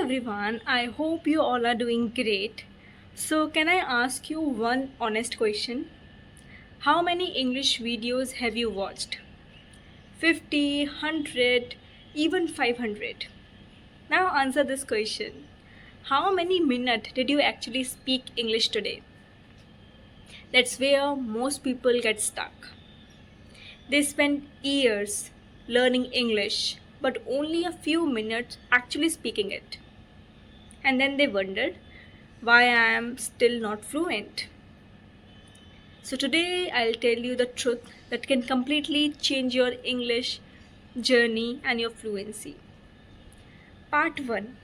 everyone, I hope you all are doing great. So, can I ask you one honest question? How many English videos have you watched? 50, 100, even 500? Now, answer this question. How many minutes did you actually speak English today? That's where most people get stuck. They spend years learning English, but only a few minutes actually speaking it. And then they wondered why I am still not fluent. So today I'll tell you the truth that can completely change your English journey and your fluency. Part 1.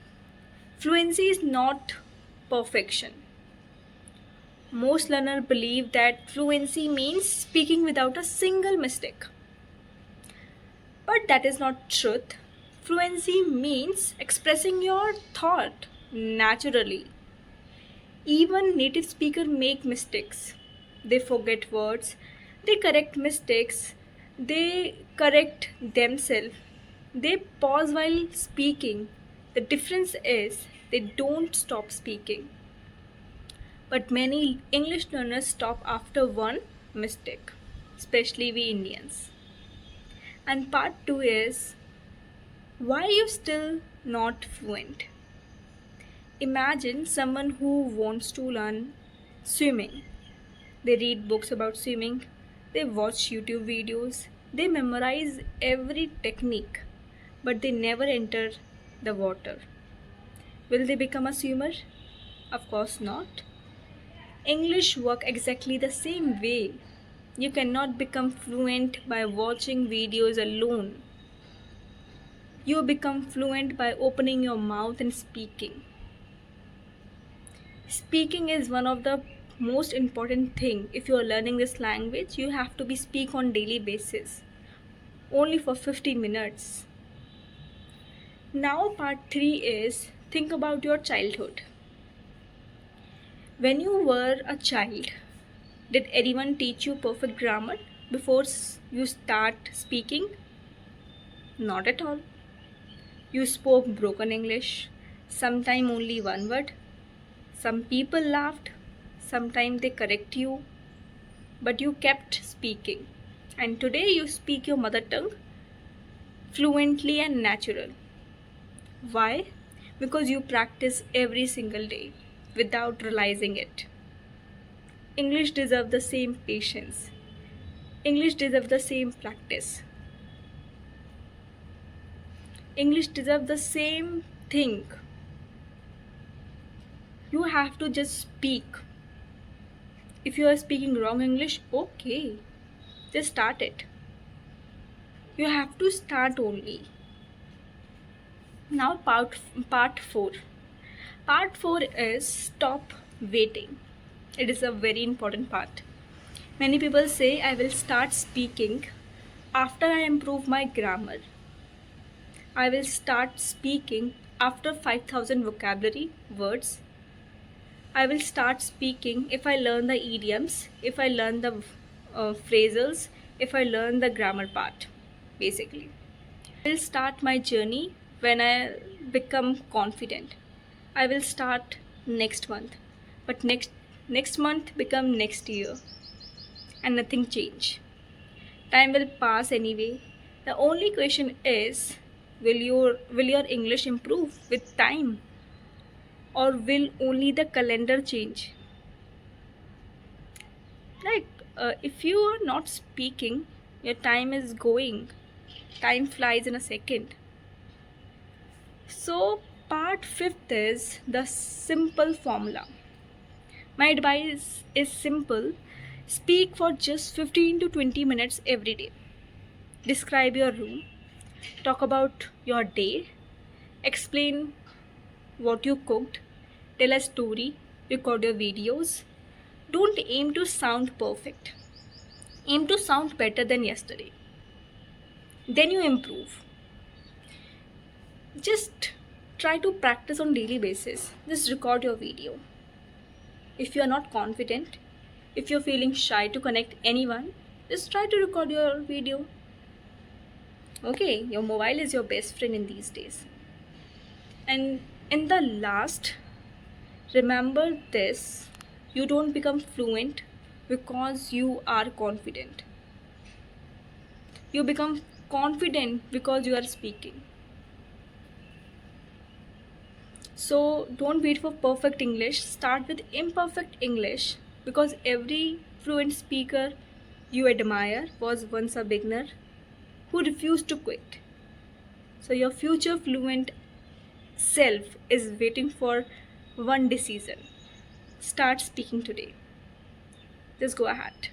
Fluency is not perfection. Most learners believe that fluency means speaking without a single mistake. But that is not truth. Fluency means expressing your thought naturally. Even native speakers make mistakes. They forget words, they correct mistakes, they correct themselves, they pause while speaking. The difference is they don't stop speaking. But many English learners stop after one mistake, especially we Indians. And part 2 is why you still not fluent. Imagine someone who wants to learn swimming. They read books about swimming, they watch YouTube videos, they memorize every technique, but they never enter the water. Will they become a swimmer? Of course not. English works exactly the same way. You cannot become fluent by watching videos alone. You become fluent by opening your mouth and speaking. Speaking is one of the most important thing. If you are learning this language, you have to be speak on daily basis, only for 50 minutes. Now part 3 is think about your childhood. When you were a child, did anyone teach you perfect grammar before you start speaking? Not at all. You spoke broken English, sometimes only one word. Some people laughed, sometimes they correct you, but you kept speaking. And today you speak your mother tongue fluently and natural. Why? Because you practice every single day without realizing it. English deserves the same patience. English deserves the same practice. English deserves the same thing. You have to just speak. If you are speaking wrong English, okay, just start it. You have to start only. Now part 4. Part 4 is stop waiting. It is a very important part. Many people say I will start speaking after I improve my grammar. I will start speaking after 5000 vocabulary words. I will start speaking if I learn the idioms, if I learn the phrasals, if I learn the grammar part, basically. I will start my journey when I become confident. I will start next month, but next month become next year, and nothing change. Time will pass anyway. The only question is, will your English improve with time, or will only the calendar change? Like, if you are not speaking, your time is going. Time flies in a second. So, part 5th is the simple formula. My advice is simple. Speak for just 15 to 20 minutes every day. Describe your room. Talk about your day. Explain what you cooked. Tell a story. Record your videos. Don't aim to sound perfect. Aim to sound better than yesterday. Then you improve. Just try to practice on daily basis. Just record your video. If you are not confident, if you're feeling shy to connect anyone, just try to record your video. Okay, your mobile is your best friend in these days. And In the last, remember this: you don't become fluent because you are confident. You become confident because you are speaking. So don't wait for perfect English. Start with imperfect English because every fluent speaker you admire was once a beginner who refused to quit. So your future fluent self is waiting for one decision. Start speaking today. Just go ahead.